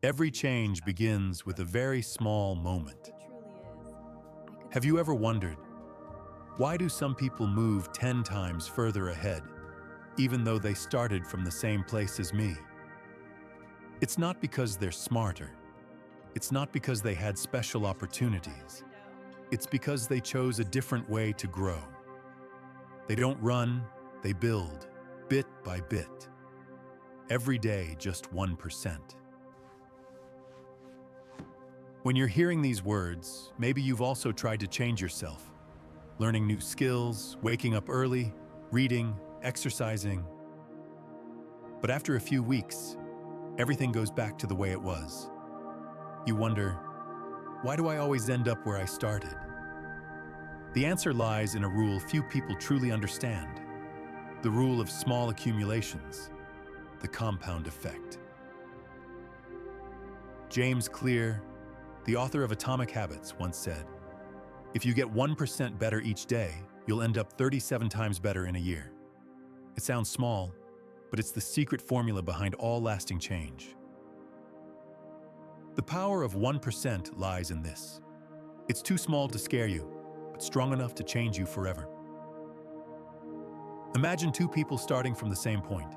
Every change begins with a very small moment. It truly is. I could Have you ever wondered, why do some people move 10 times further ahead, even though they started from the same place as me? It's not because they're smarter. It's not because they had special opportunities. It's because they chose a different way to grow. They don't run, they build, bit by bit. Every day, just 1%. When you're hearing these words, maybe you've also tried to change yourself, learning new skills, waking up early, reading, exercising. But after a few weeks, everything goes back to the way it was. You wonder, why do I always end up where I started? The answer lies in a rule few people truly understand: the rule of small accumulations, the compound effect. James Clear, the author of Atomic Habits, once said, "If you get 1% better each day, you'll end up 37 times better in a year." It sounds small, but it's the secret formula behind all lasting change. The power of 1% lies in this. It's too small to scare you, but strong enough to change you forever. Imagine two people starting from the same point.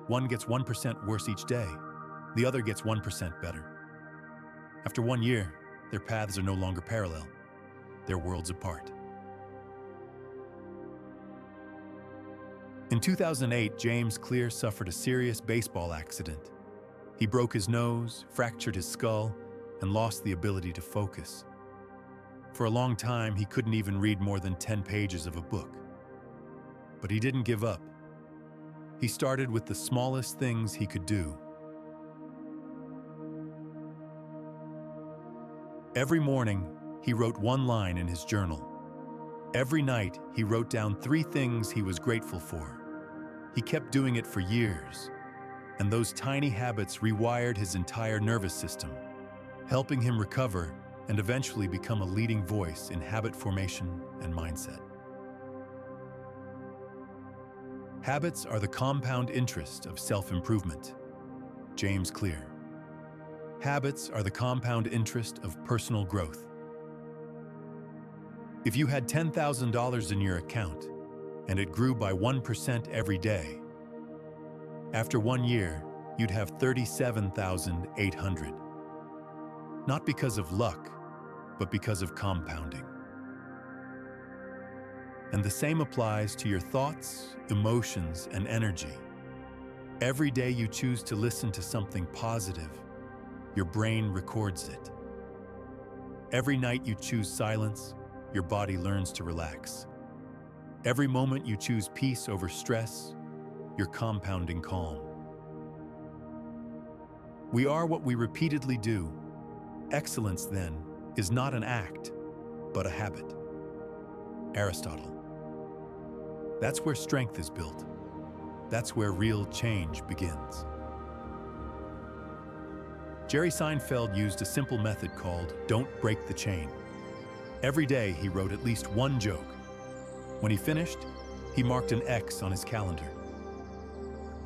One gets 1% worse each day, the other gets 1% better. After 1 year, their paths are no longer parallel. They're worlds apart. In 2008, James Clear suffered a serious baseball accident. He broke his nose, fractured his skull, and lost the ability to focus. For a long time, he couldn't even read more than 10 pages of a book. But he didn't give up. He started with the smallest things he could do. Every morning, he wrote one line in his journal. Every night, he wrote down 3 things he was grateful for. He kept doing it for years, and those tiny habits rewired his entire nervous system, helping him recover and eventually become a leading voice in habit formation and mindset. Habits are the compound interest of self-improvement. James Clear. Habits are the compound interest of personal growth. If you had $10,000 in your account and it grew by 1% every day, after 1 year, you'd have $37,800. Not because of luck, but because of compounding. And the same applies to your thoughts, emotions, and energy. Every day you choose to listen to something positive, your brain records it. Every night you choose silence, your body learns to relax. Every moment you choose peace over stress, you're compounding calm. We are what we repeatedly do. Excellence, then, is not an act, but a habit. Aristotle. That's where strength is built. That's where real change begins. Jerry Seinfeld used a simple method called "don't break the chain." Every day he wrote at least one joke. When he finished, he marked an X on his calendar.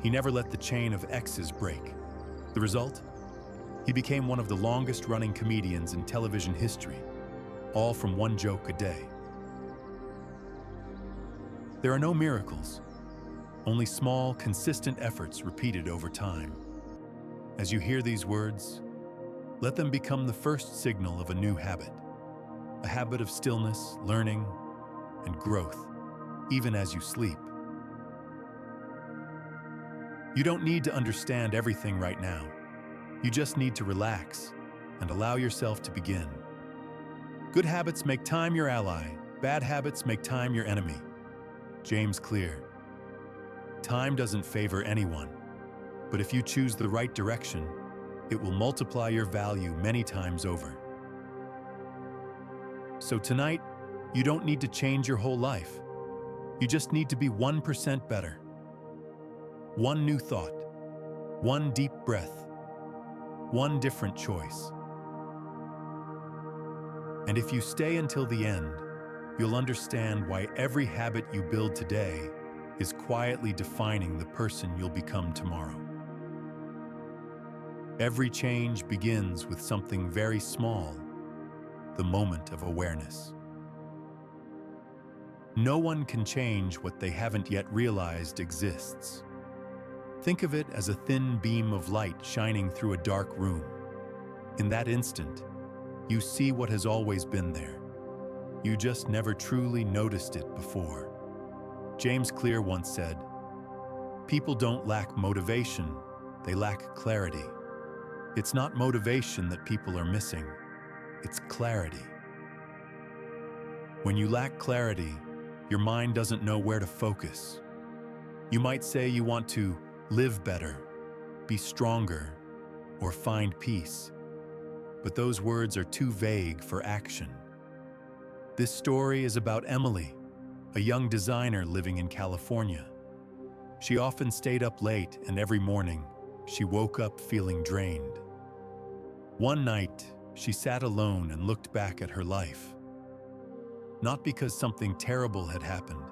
He never let the chain of X's break. The result? He became one of the longest-running comedians in television history, all from one joke a day. There are no miracles, only small, consistent efforts repeated over time. As you hear these words, let them become the first signal of a new habit, a habit of stillness, learning, and growth, even as you sleep. You don't need to understand everything right now. You just need to relax and allow yourself to begin. Good habits make time your ally. Bad habits make time your enemy. James Clear. Time doesn't favor anyone, but if you choose the right direction, it will multiply your value many times over. So tonight, you don't need to change your whole life. You just need to be 1% better. One new thought, one deep breath, one different choice. And if you stay until the end, you'll understand why every habit you build today is quietly defining the person you'll become tomorrow. Every change begins with something very small, the moment of awareness. No one can change what they haven't yet realized exists. Think of it as a thin beam of light shining through a dark room. In that instant, you see what has always been there. You just never truly noticed it before. James Clear once said, "People don't lack motivation, they lack clarity." It's not motivation that people are missing, it's clarity. When you lack clarity, your mind doesn't know where to focus. You might say you want to live better, be stronger, or find peace. But those words are too vague for action. This story is about Emily, a young designer living in California. She often stayed up late, and every morning, she woke up feeling drained. One night, she sat alone and looked back at her life. Not because something terrible had happened,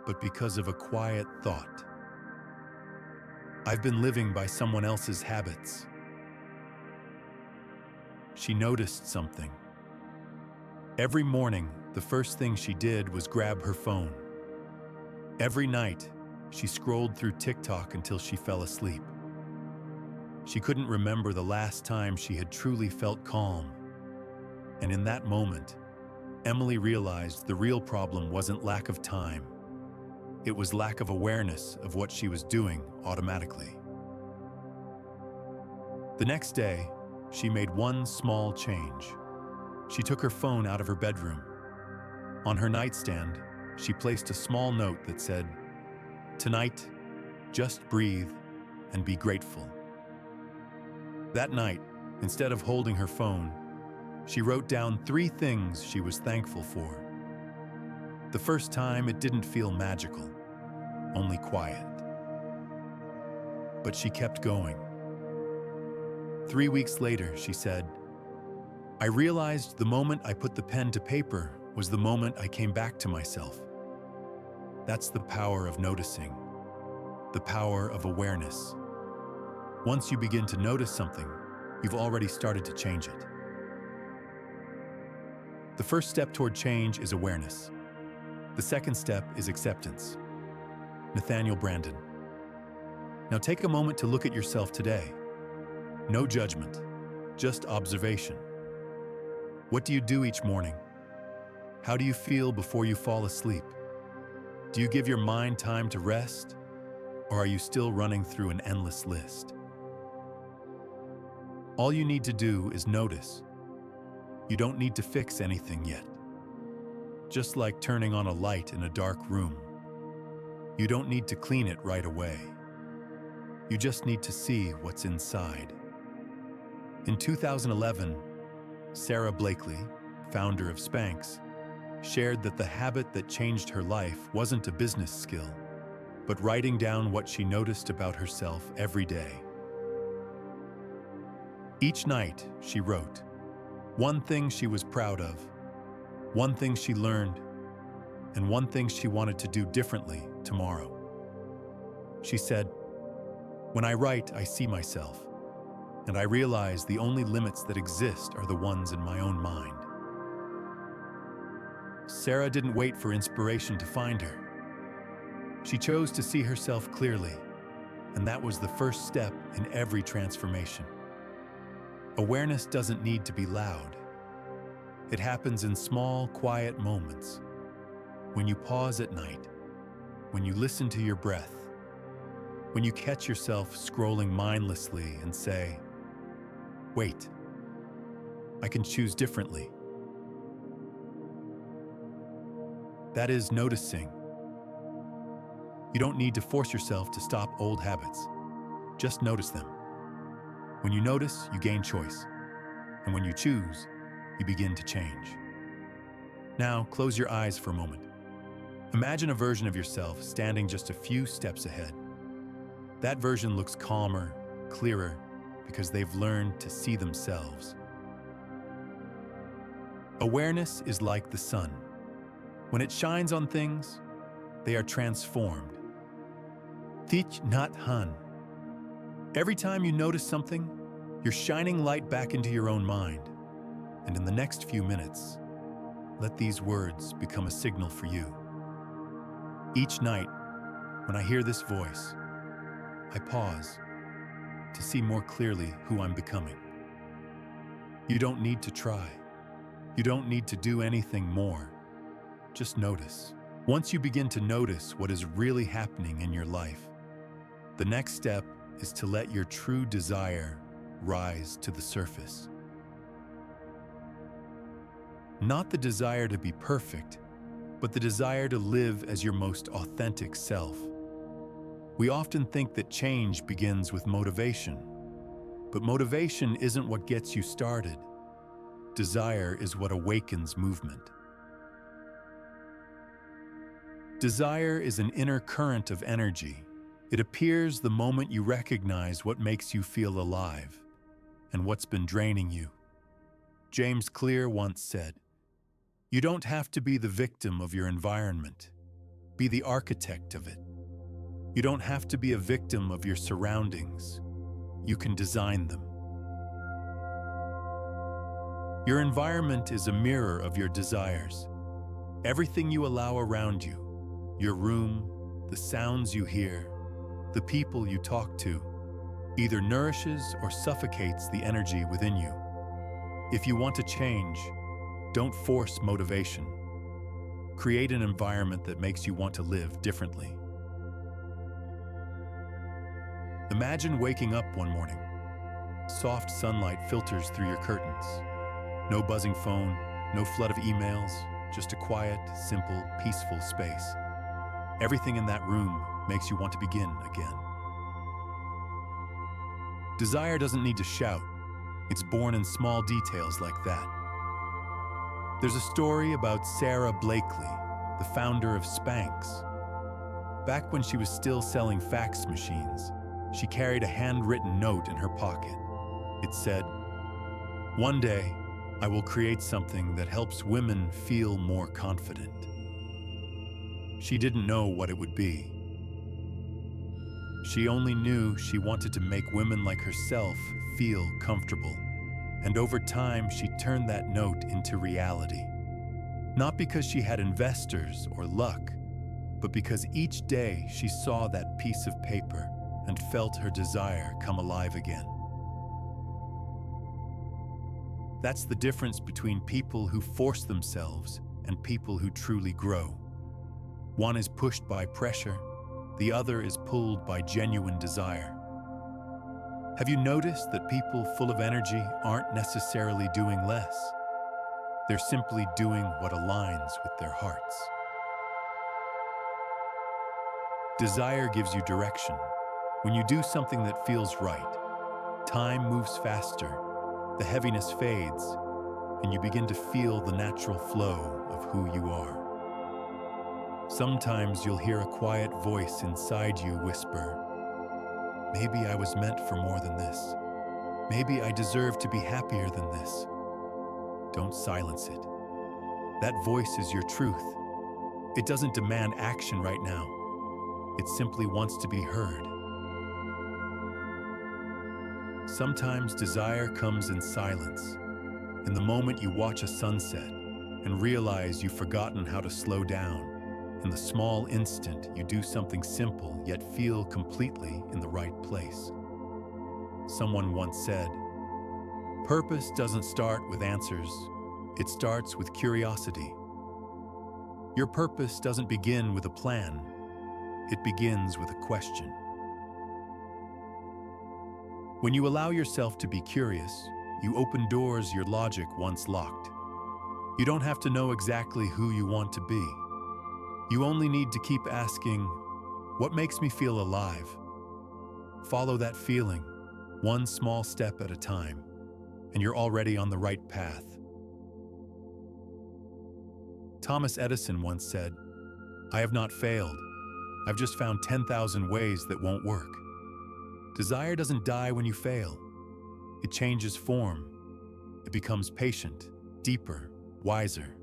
but because of a quiet thought. I've been living by someone else's habits. She noticed something. Every morning, the first thing she did was grab her phone. Every night, she scrolled through TikTok until she fell asleep. She couldn't remember the last time she had truly felt calm. And in that moment, Emily realized the real problem wasn't lack of time. It was lack of awareness of what she was doing automatically. The next day, she made one small change. She took her phone out of her bedroom. On her nightstand, she placed a small note that said, "Tonight, just breathe and be grateful." That night, instead of holding her phone, she wrote down 3 things she was thankful for. The first time, it didn't feel magical, only quiet. But she kept going. 3 weeks later, she said, "I realized the moment I put the pen to paper was the moment I came back to myself." That's the power of noticing, the power of awareness. Once you begin to notice something, you've already started to change it. The first step toward change is awareness. The second step is acceptance. Nathaniel Brandon. Now take a moment to look at yourself today. No judgment, just observation. What do you do each morning? How do you feel before you fall asleep? Do you give your mind time to rest, or are you still running through an endless list? All you need to do is notice. You don't need to fix anything yet. Just like turning on a light in a dark room, you don't need to clean it right away. You just need to see what's inside. In 2011, Sarah Blakely, founder of Spanx, shared that the habit that changed her life wasn't a business skill, but writing down what she noticed about herself every day. Each night, she wrote one thing she was proud of, one thing she learned, and one thing she wanted to do differently tomorrow. She said, "When I write, I see myself, and I realize the only limits that exist are the ones in my own mind." Sarah didn't wait for inspiration to find her. She chose to see herself clearly, and that was the first step in every transformation. Awareness doesn't need to be loud. It happens in small, quiet moments. When you pause at night, when you listen to your breath, when you catch yourself scrolling mindlessly and say, "Wait, I can choose differently." That is noticing. You don't need to force yourself to stop old habits. Just notice them. When you notice, you gain choice. And when you choose, you begin to change. Now, close your eyes for a moment. Imagine a version of yourself standing just a few steps ahead. That version looks calmer, clearer, because they've learned to see themselves. Awareness is like the sun. When it shines on things, they are transformed. Thich Nhat Hanh. Every time you notice something, You're shining light back into your own mind, and in the next few minutes, let these words become a signal for you. Each night, when I hear this voice, I pause to see more clearly who I'm becoming. You don't need to try. You don't need to do anything more. Just notice. Once you begin to notice what is really happening in your life, the next step is to let your true desire rise to the surface. Not the desire to be perfect, but the desire to live as your most authentic self. We often think that change begins with motivation, but motivation isn't what gets you started. Desire is what awakens movement. Desire is an inner current of energy. It appears the moment you recognize what makes you feel alive and what's been draining you. James Clear once said, "You don't have to be the victim of your environment. Be the architect of it. You don't have to be a victim of your surroundings. You can design them." Your environment is a mirror of your desires. Everything you allow around you, your room, the sounds you hear, the people you talk to, either nourishes or suffocates the energy within you. If you want to change, don't force motivation. Create an environment that makes you want to live differently. Imagine waking up one morning. Soft sunlight filters through your curtains. No buzzing phone, no flood of emails, just a quiet, simple, peaceful space. Everything in that room makes you want to begin again. Desire doesn't need to shout. It's born in small details like that. There's a story about Sarah Blakely, the founder of Spanx. Back when she was still selling fax machines, she carried a handwritten note in her pocket. It said, "One day, I will create something that helps women feel more confident." She didn't know what it would be. She only knew she wanted to make women like herself feel comfortable. And over time, she turned that note into reality. Not because she had investors or luck, but because each day she saw that piece of paper and felt her desire come alive again. That's the difference between people who force themselves and people who truly grow. One is pushed by pressure, the other is pulled by genuine desire. Have you noticed that people full of energy aren't necessarily doing less? They're simply doing what aligns with their hearts. Desire gives you direction. When you do something that feels right, time moves faster, the heaviness fades, and you begin to feel the natural flow of who you are. Sometimes you'll hear a quiet voice inside you whisper, "Maybe I was meant for more than this. Maybe I deserve to be happier than this." Don't silence it. That voice is your truth. It doesn't demand action right now. It simply wants to be heard. Sometimes desire comes in silence, in the moment you watch a sunset and realize you've forgotten how to slow down. In the small instant, you do something simple yet feel completely in the right place. Someone once said, "Purpose doesn't start with answers, it starts with curiosity." Your purpose doesn't begin with a plan, it begins with a question. When you allow yourself to be curious, you open doors your logic once locked. You don't have to know exactly who you want to be. You only need to keep asking, "What makes me feel alive?" Follow that feeling, one small step at a time, and you're already on the right path. Thomas Edison once said, "I have not failed. I've just found 10,000 ways that won't work." Desire doesn't die when you fail. It changes form. It becomes patient, deeper, wiser.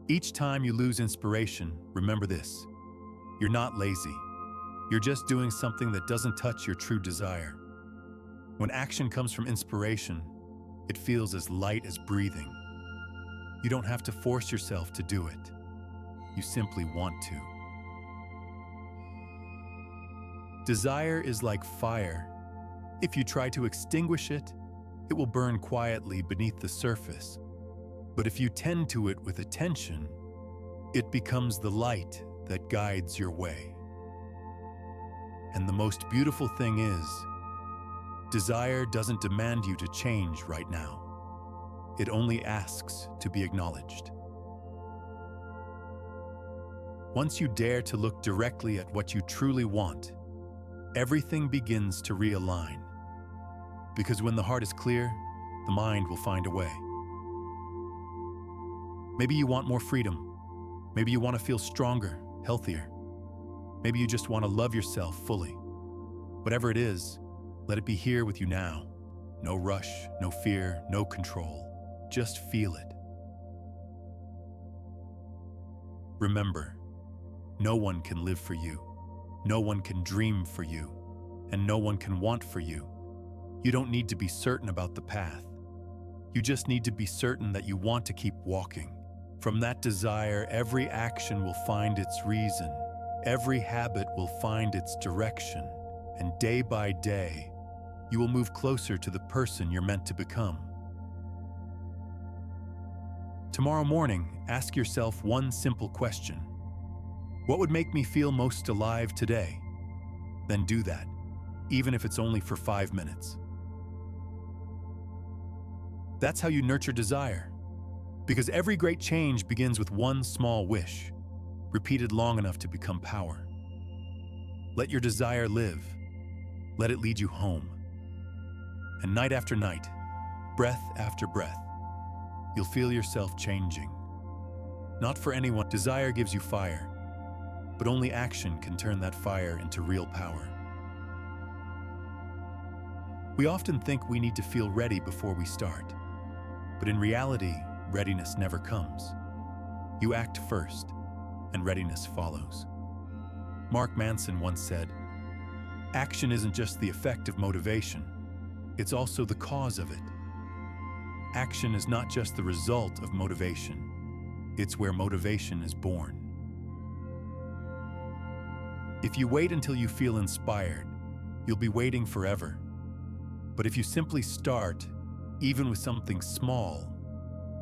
Each time you lose inspiration, remember this: you're not lazy. You're just doing something that doesn't touch your true desire. When action comes from inspiration, it feels as light as breathing. You don't have to force yourself to do it. You simply want to. Desire is like fire. If you try to extinguish it, it will burn quietly beneath the surface. But if you tend to it with attention, it becomes the light that guides your way. And the most beautiful thing is, desire doesn't demand you to change right now. It only asks to be acknowledged. Once you dare to look directly at what you truly want, everything begins to realign. Because when the heart is clear, the mind will find a way. Maybe you want more freedom. Maybe you want to feel stronger, healthier. Maybe you just want to love yourself fully. Whatever it is, let it be here with you now. No rush, no fear, no control. Just feel it. Remember, no one can live for you. No one can dream for you. And no one can want for you. You don't need to be certain about the path. You just need to be certain that you want to keep walking. From that desire, every action will find its reason. Every habit will find its direction. And day by day, you will move closer to the person you're meant to become. Tomorrow morning, ask yourself one simple question. What would make me feel most alive today? Then do that, even if it's only for 5 minutes. That's how you nurture desire. Because every great change begins with one small wish, repeated long enough to become power. Let your desire live. Let it lead you home. And night after night, breath after breath, you'll feel yourself changing. Not for anyone, desire gives you fire, but only action can turn that fire into real power. We often think we need to feel ready before we start, but in reality, readiness never comes. You act first, and readiness follows. Mark Manson once said, "Action isn't just the effect of motivation, it's also the cause of it." Action is not just the result of motivation, it's where motivation is born. If you wait until you feel inspired, you'll be waiting forever. But if you simply start, even with something small,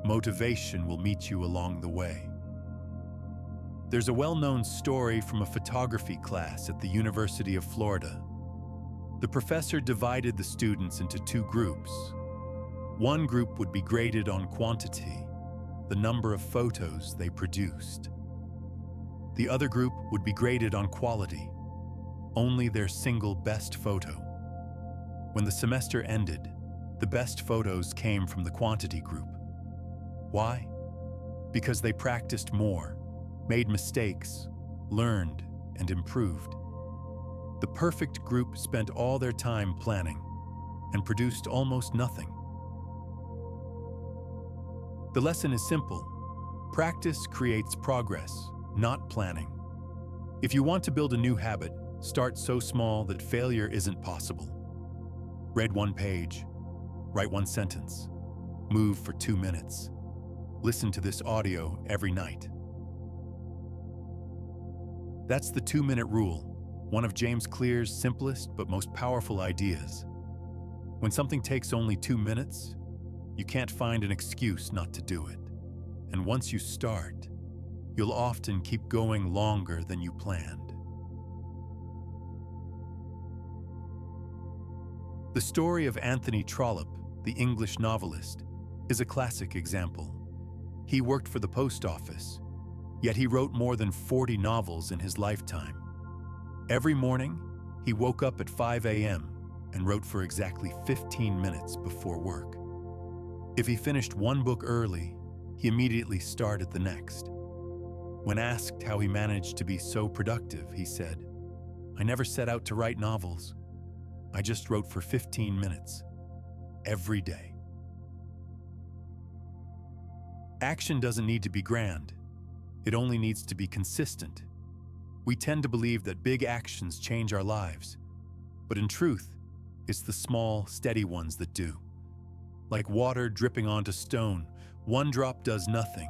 motivation will meet you along the way. There's a well-known story from a photography class at the University of Florida. The professor divided the students into two groups. One group would be graded on quantity, the number of photos they produced. The other group would be graded on quality, only their single best photo. When the semester ended, the best photos came from the quantity group. Why? Because they practiced more, made mistakes, learned, and improved. The perfect group spent all their time planning and produced almost nothing. The lesson is simple. Practice creates progress, not planning. If you want to build a new habit, start so small that failure isn't possible. Read one page, write one sentence, move for 2 minutes. Listen to this audio every night. That's the 2-minute rule, one of James Clear's simplest but most powerful ideas. When something takes only 2 minutes, you can't find an excuse not to do it. And once you start, you'll often keep going longer than you planned. The story of Anthony Trollope, the English novelist, is a classic example. He worked for the post office, yet he wrote more than 40 novels in his lifetime. Every morning, he woke up at 5 a.m. and wrote for exactly 15 minutes before work. If he finished one book early, he immediately started the next. When asked how he managed to be so productive, he said, "I never set out to write novels. I just wrote for 15 minutes, every day." Action doesn't need to be grand. It only needs to be consistent. We tend to believe that big actions change our lives, but in truth, It's the small, steady ones that do. Like water dripping onto stone, one drop does nothing,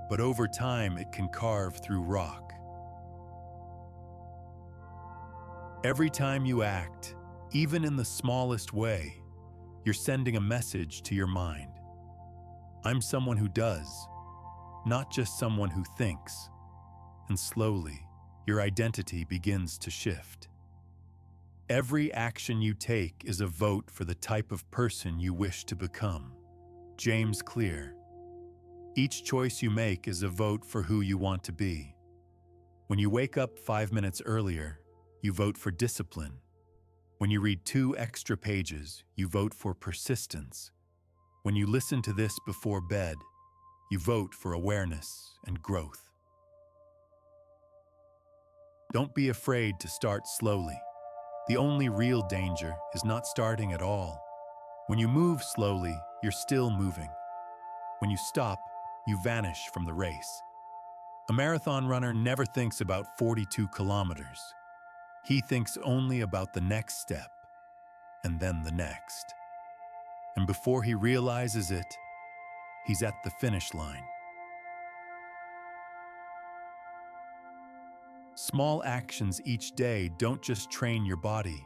but over time it can carve through rock. Every time you act, even in the smallest way, you're sending a message to your mind. I'm someone who does, not just someone who thinks. And slowly, your identity begins to shift. Every action you take is a vote for the type of person you wish to become. James Clear. Each choice you make is a vote for who you want to be. When you wake up 5 minutes earlier, you vote for discipline. When you read 2 extra pages, you vote for persistence. When you listen to this before bed, you vote for awareness and growth. Don't be afraid to start slowly. The only real danger is not starting at all. When you move slowly, you're still moving. When you stop, you vanish from the race. A marathon runner never thinks about 42 kilometers. He thinks only about the next step, and then the next. And before he realizes it, he's at the finish line. Small actions each day don't just train your body,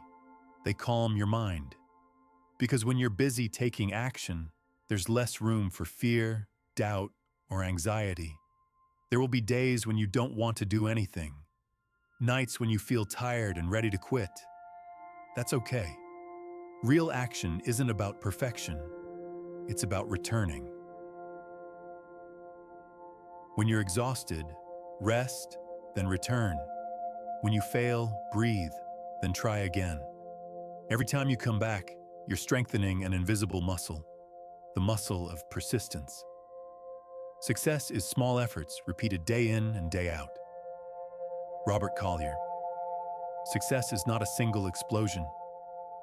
they calm your mind. Because when you're busy taking action, there's less room for fear, doubt, or anxiety. There will be days when you don't want to do anything, nights when you feel tired and ready to quit. That's okay. Real action isn't about perfection, it's about returning. When you're exhausted, rest, then return. When you fail, breathe, then try again. Every time you come back, you're strengthening an invisible muscle, the muscle of persistence. Success is small efforts repeated day in and day out. Robert Collier. Success is not a single explosion.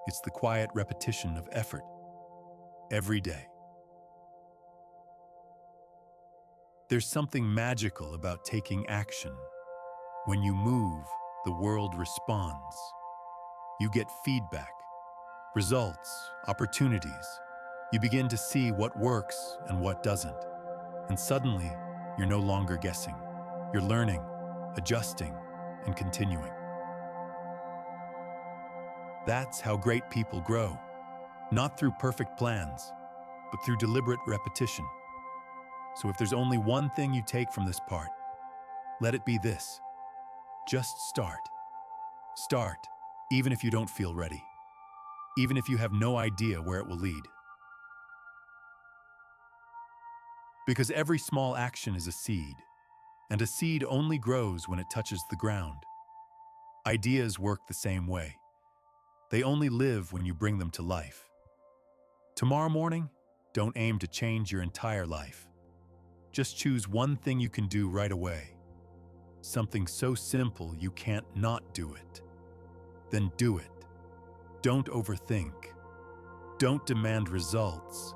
It's the quiet repetition of effort every day. There's something magical about taking action. When you move, the world responds. You get feedback, results, opportunities. You begin to see what works and what doesn't. And suddenly, you're no longer guessing. You're learning, adjusting, and continuing. That's how great people grow. Not through perfect plans, but through deliberate repetition. So if there's only one thing you take from this part, let it be this. Just start. Start, even if you don't feel ready. Even if you have no idea where it will lead. Because every small action is a seed, and a seed only grows when it touches the ground. Ideas work the same way. They only live when you bring them to life. Tomorrow morning, don't aim to change your entire life. Just choose one thing you can do right away. Something so simple you can't not do it. Then do it. Don't overthink. Don't demand results.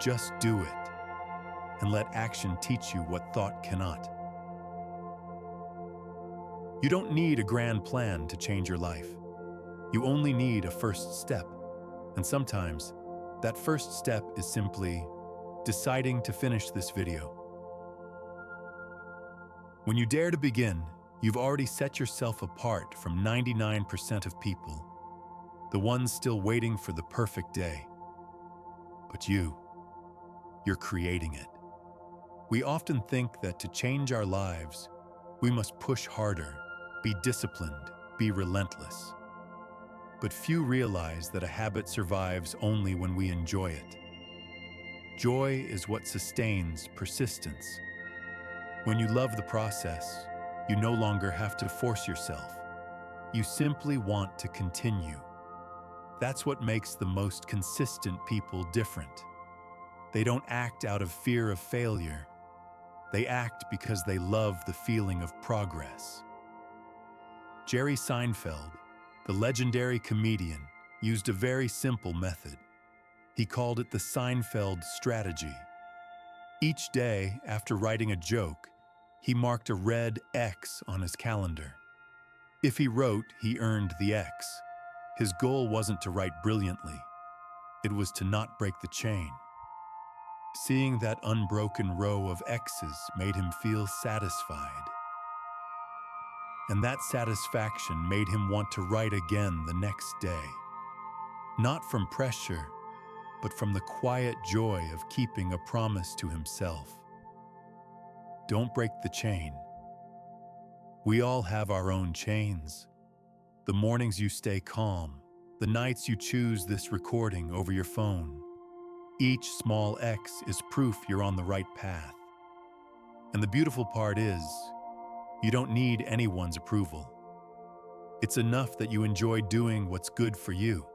Just do it. And let action teach you what thought cannot. You don't need a grand plan to change your life. You only need a first step. And sometimes, that first step is simply deciding to finish this video. When you dare to begin, you've already set yourself apart from 99% of people, the ones still waiting for the perfect day. But you're creating it. We often think that to change our lives, we must push harder, be disciplined, be relentless. But few realize that a habit survives only when we enjoy it. Joy is what sustains persistence. When you love the process, you no longer have to force yourself. You simply want to continue. That's what makes the most consistent people different. They don't act out of fear of failure. They act because they love the feeling of progress. Jerry Seinfeld, the legendary comedian, used a very simple method. He called it the Seinfeld strategy. Each day, after writing a joke, he marked a red X on his calendar. If he wrote, he earned the X. His goal wasn't to write brilliantly, it was to not break the chain. Seeing that unbroken row of X's made him feel satisfied. And that satisfaction made him want to write again the next day. Not from pressure, but from the quiet joy of keeping a promise to himself. Don't break the chain. We all have our own chains. The mornings you stay calm, the nights you choose this recording over your phone. Each small X is proof you're on the right path. And the beautiful part is, you don't need anyone's approval. It's enough that you enjoy doing what's good for you.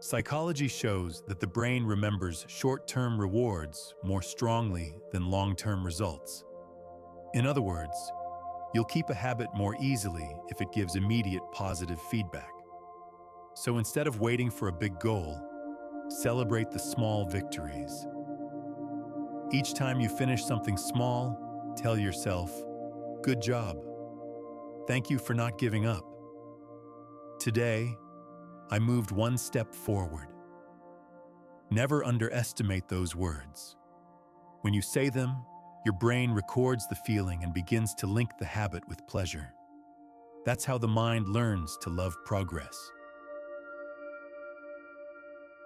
Psychology shows that the brain remembers short-term rewards more strongly than long-term results. In other words, you'll keep a habit more easily if it gives immediate positive feedback. So instead of waiting for a big goal, celebrate the small victories. Each time you finish something small, tell yourself, "Good job. Thank you for not giving up. Today, I moved one step forward." Never underestimate those words. When you say them, your brain records the feeling and begins to link the habit with pleasure. That's how the mind learns to love progress.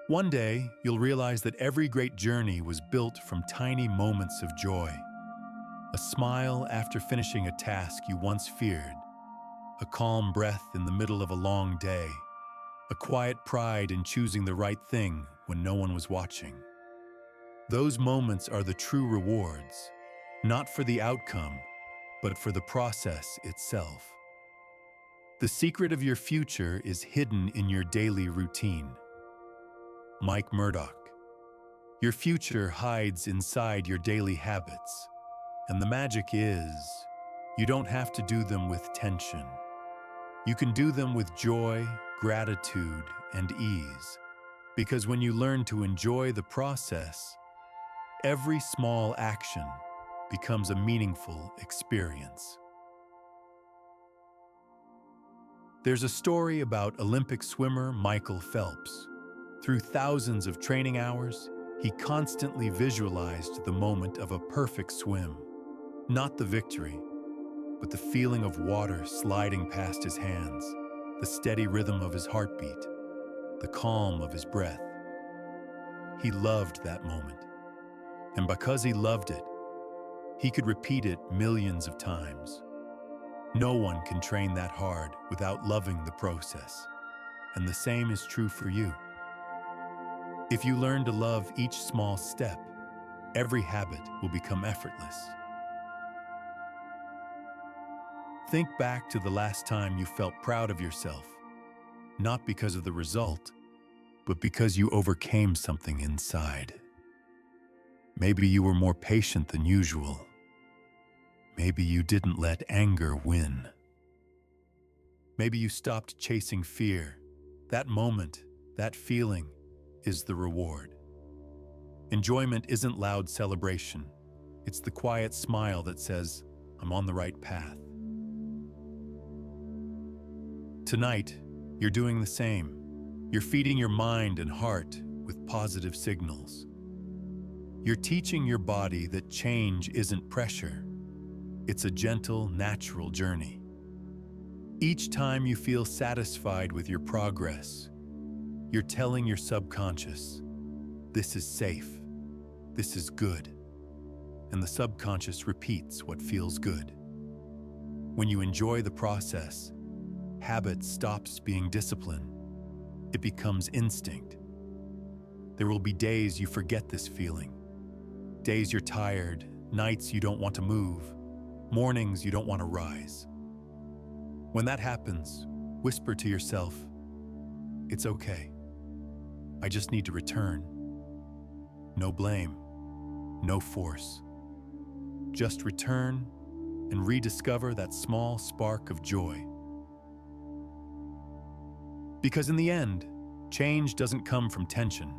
One day, you'll realize that every great journey was built from tiny moments of joy. A smile after finishing a task you once feared, a calm breath in the middle of a long day, a quiet pride in choosing the right thing when no one was watching. Those moments are the true rewards, not for the outcome, but for the process itself. The secret of your future is hidden in your daily routine. Mike Murdoch. Your future hides inside your daily habits, and the magic is, you don't have to do them with tension. You can do them with joy, gratitude, and ease, because when you learn to enjoy the process, every small action becomes a meaningful experience. There's a story about Olympic swimmer Michael Phelps. Through thousands of training hours, he constantly visualized the moment of a perfect swim. Not the victory, but the feeling of water sliding past his hands, the steady rhythm of his heartbeat, the calm of his breath. He loved that moment. And because he loved it, he could repeat it millions of times. No one can train that hard without loving the process. And the same is true for you. If you learn to love each small step, every habit will become effortless. Think back to the last time you felt proud of yourself, not because of the result, but because you overcame something inside. Maybe you were more patient than usual. Maybe you didn't let anger win. Maybe you stopped chasing fear. That moment, that feeling, is the reward. Enjoyment isn't loud celebration. It's the quiet smile that says, "I'm on the right path." Tonight, you're doing the same. You're feeding your mind and heart with positive signals. You're teaching your body that change isn't pressure. It's a gentle, natural journey. Each time you feel satisfied with your progress, you're telling your subconscious, "This is safe, this is good." And the subconscious repeats what feels good. When you enjoy the process, habit stops being discipline. It becomes instinct. There will be days you forget this feeling. Days you're tired, nights you don't want to move, mornings you don't want to rise. When that happens, whisper to yourself, "It's okay. I just need to return." No blame, no force. Just return and rediscover that small spark of joy. Because in the end, change doesn't come from tension.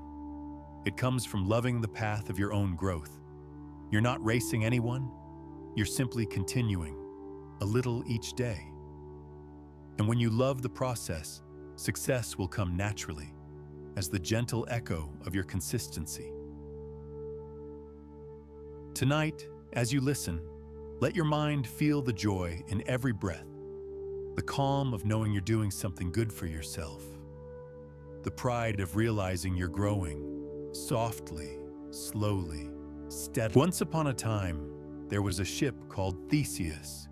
It comes from loving the path of your own growth. You're not racing anyone, you're simply continuing, a little each day. And when you love the process, success will come naturally as the gentle echo of your consistency. Tonight, as you listen, let your mind feel the joy in every breath, the calm of knowing you're doing something good for yourself, the pride of realizing you're growing, softly, slowly, steadily. Once upon a time, there was a ship called Theseus.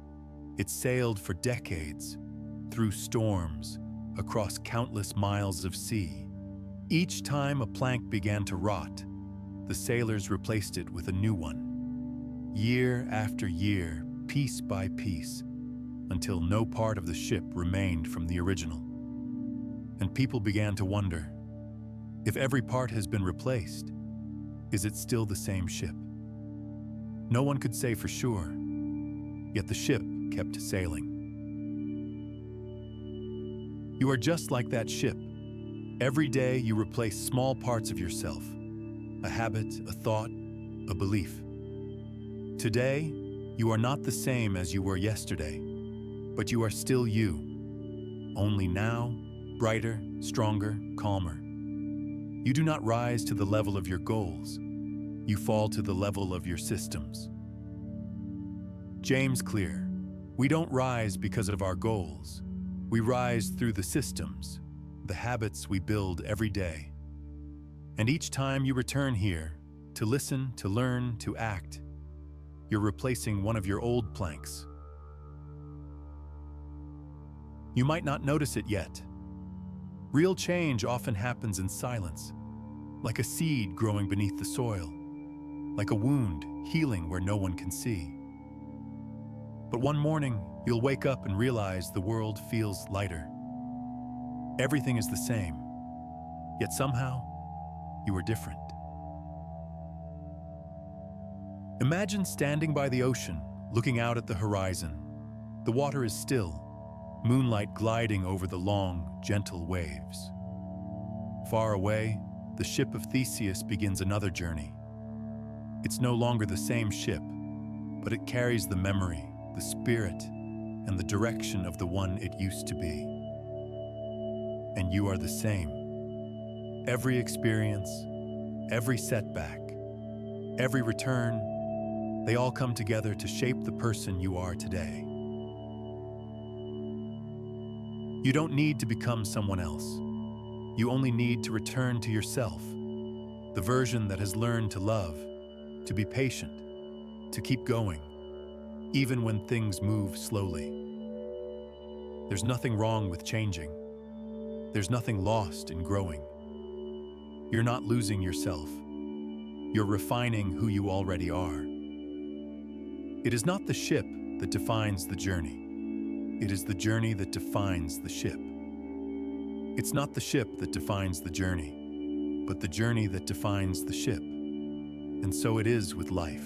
It sailed for decades, through storms, across countless miles of sea. Each time a plank began to rot, the sailors replaced it with a new one. Year after year, piece by piece, until no part of the ship remained from the original. And people began to wonder, if every part has been replaced, is it still the same ship? No one could say for sure, yet the ship kept sailing. You are just like that ship. Every day you replace small parts of yourself, a habit, a thought, a belief. Today, you are not the same as you were yesterday, but you are still you, only now, brighter, stronger, calmer. You do not rise to the level of your goals. You fall to the level of your systems. James Clear, we don't rise because of our goals. We rise through the systems, the habits we build every day. And each time you return here, to listen, to learn, to act, you're replacing one of your old planks. You might not notice it yet. Real change often happens in silence, like a seed growing beneath the soil, like a wound healing where no one can see. But one morning, you'll wake up and realize the world feels lighter. Everything is the same, yet somehow, you are different. Imagine standing by the ocean, looking out at the horizon. The water is still, moonlight gliding over the long, gentle waves. Far away, the ship of Theseus begins another journey. It's no longer the same ship, but it carries the memory, the spirit, and the direction of the one it used to be. And you are the same. Every experience, every setback, every return, they all come together to shape the person you are today. You don't need to become someone else. You only need to return to yourself, the version that has learned to love, to be patient, to keep going, even when things move slowly. There's nothing wrong with changing. There's nothing lost in growing. You're not losing yourself. You're refining who you already are. It is not the ship that defines the journey. It is the journey that defines the ship. It's not the ship that defines the journey, but the journey that defines the ship. And so it is with life.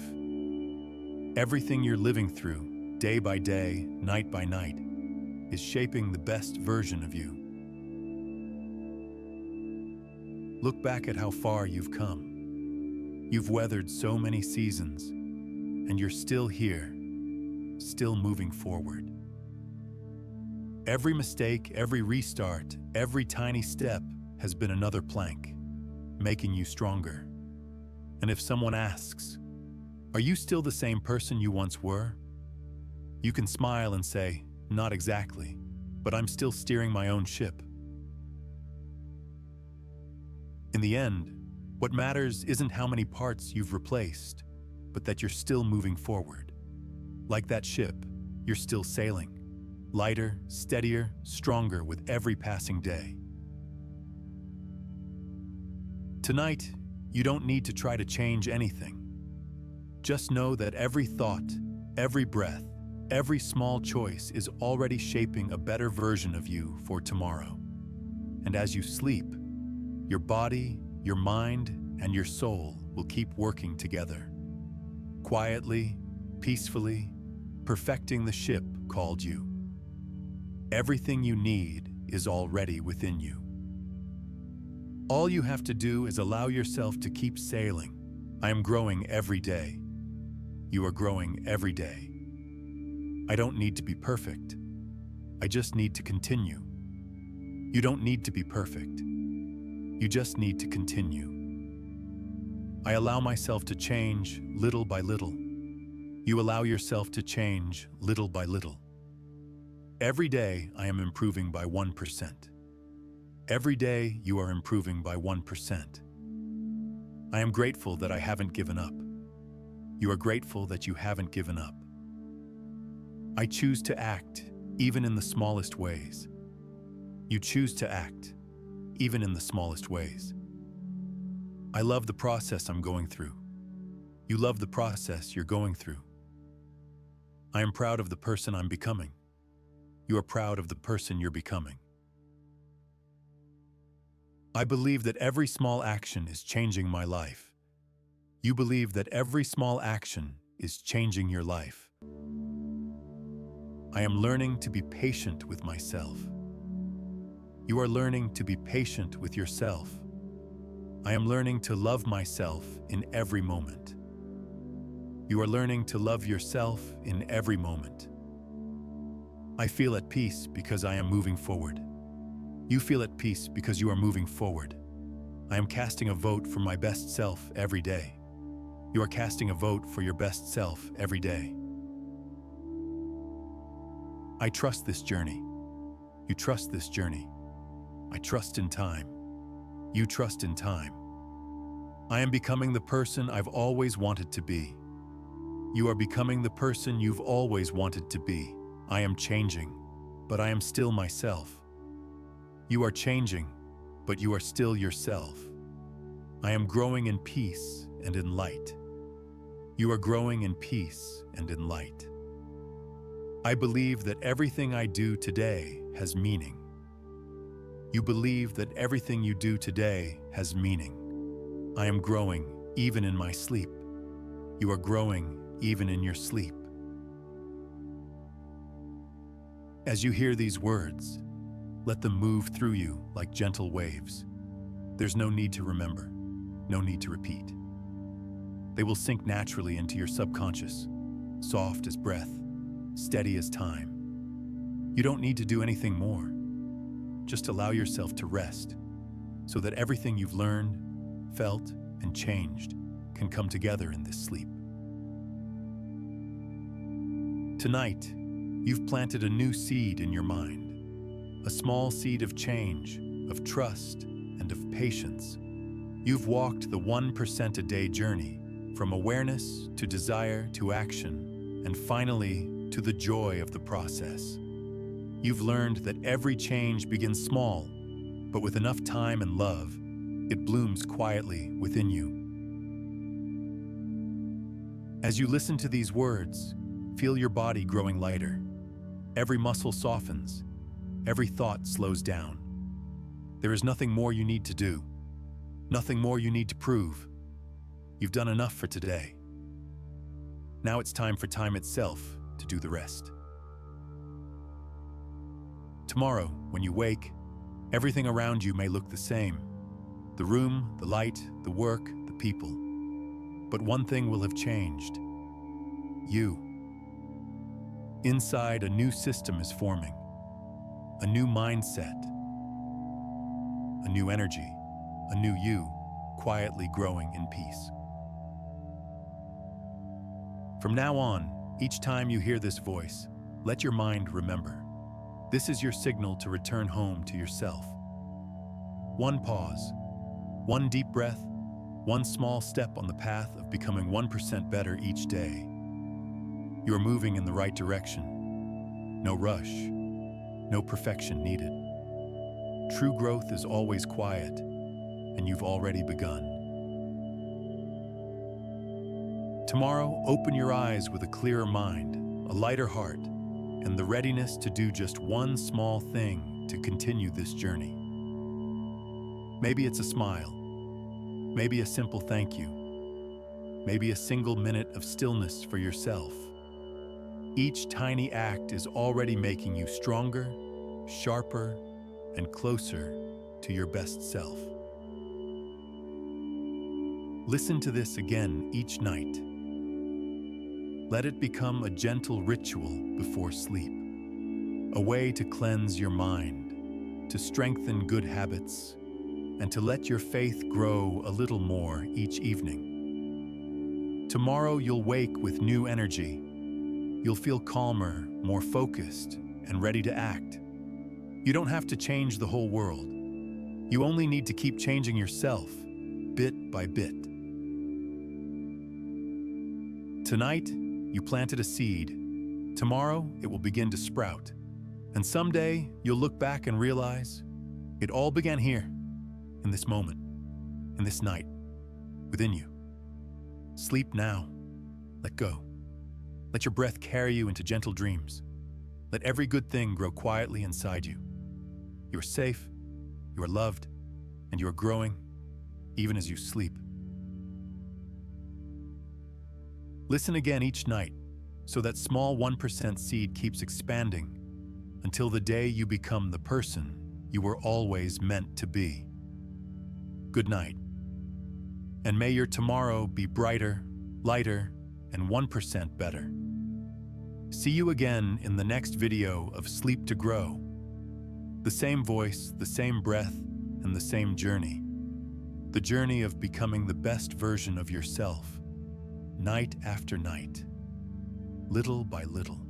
Everything you're living through, day by day, night by night, is shaping the best version of you. Look back at how far you've come. You've weathered so many seasons, and you're still here, still moving forward. Every mistake, every restart, every tiny step has been another plank, making you stronger. And if someone asks, are you still the same person you once were? You can smile and say, not exactly, but I'm still steering my own ship. In the end, what matters isn't how many parts you've replaced, but that you're still moving forward. Like that ship, you're still sailing, lighter, steadier, stronger with every passing day. Tonight, you don't need to try to change anything. Just know that every thought, every breath, every small choice is already shaping a better version of you for tomorrow. And as you sleep, your body, your mind, and your soul will keep working together. Quietly, peacefully, perfecting the ship called you. Everything you need is already within you. All you have to do is allow yourself to keep sailing. I am growing every day. You are growing every day. I don't need to be perfect. I just need to continue. You don't need to be perfect. You just need to continue. I allow myself to change little by little. You allow yourself to change little by little. Every day I am improving by 1%. Every day you are improving by 1%. I am grateful that I haven't given up. You are grateful that you haven't given up. I choose to act, even in the smallest ways. You choose to act, even in the smallest ways. I love the process I'm going through. You love the process you're going through. I am proud of the person I'm becoming. You are proud of the person you're becoming. I believe that every small action is changing my life. You believe that every small action is changing your life. I am learning to be patient with myself. You are learning to be patient with yourself. I am learning to love myself in every moment. You are learning to love yourself in every moment. I feel at peace because I am moving forward. You feel at peace because you are moving forward. I am casting a vote for my best self every day. You are casting a vote for your best self every day. I trust this journey. You trust this journey. I trust in time. You trust in time. I am becoming the person I've always wanted to be. You are becoming the person you've always wanted to be. I am changing, but I am still myself. You are changing, but you are still yourself. I am growing in peace and in light. You are growing in peace and in light. I believe that everything I do today has meaning. You believe that everything you do today has meaning. I am growing even in my sleep. You are growing even in your sleep. As you hear these words, let them move through you like gentle waves. There's no need to remember, no need to repeat. They will sink naturally into your subconscious, soft as breath, steady as time. You don't need to do anything more. Just allow yourself to rest so that everything you've learned, felt, and changed can come together in this sleep. Tonight, you've planted a new seed in your mind, a small seed of change, of trust, and of patience. You've walked the 1% a day journey, from awareness to desire to action, and finally to the joy of the process. You've learned that every change begins small, but with enough time and love, it blooms quietly within you. As you listen to these words, feel your body growing lighter. Every muscle softens. Every thought slows down. There is nothing more you need to do. Nothing more you need to prove. You've done enough for today. Now it's time for time itself to do the rest. Tomorrow, when you wake, everything around you may look the same. The room, the light, the work, the people. But one thing will have changed. You. Inside, a new system is forming. A new mindset. A new energy. A new you, quietly growing in peace. From now on, each time you hear this voice, let your mind remember. This is your signal to return home to yourself. One pause, one deep breath, one small step on the path of becoming 1% better each day. You are moving in the right direction. No rush, no perfection needed. True growth is always quiet, and you've already begun. Tomorrow, open your eyes with a clearer mind, a lighter heart, and the readiness to do just one small thing to continue this journey. Maybe it's a smile, maybe a simple thank you, maybe a single minute of stillness for yourself. Each tiny act is already making you stronger, sharper, and closer to your best self. Listen to this again each night. Let it become a gentle ritual before sleep. a way to cleanse your mind, to strengthen good habits, and to let your faith grow a little more each evening. Tomorrow you'll wake with new energy. You'll feel calmer, more focused, and ready to act. You don't have to change the whole world. You only need to keep changing yourself, bit by bit. Tonight, you planted a seed. Tomorrow, it will begin to sprout. And someday, you'll look back and realize it all began here, in this moment, in this night, within you. Sleep now. Let go. Let your breath carry you into gentle dreams. Let every good thing grow quietly inside you. You are safe, you are loved, and you are growing, even as you sleep. Listen again each night, so that small 1% seed keeps expanding until the day you become the person you were always meant to be. Good night. And may your tomorrow be brighter, lighter, and 1% better. See you again in the next video of Sleep to Grow. The same voice, the same breath, and the same journey. The journey of becoming the best version of yourself, night after night, little by little.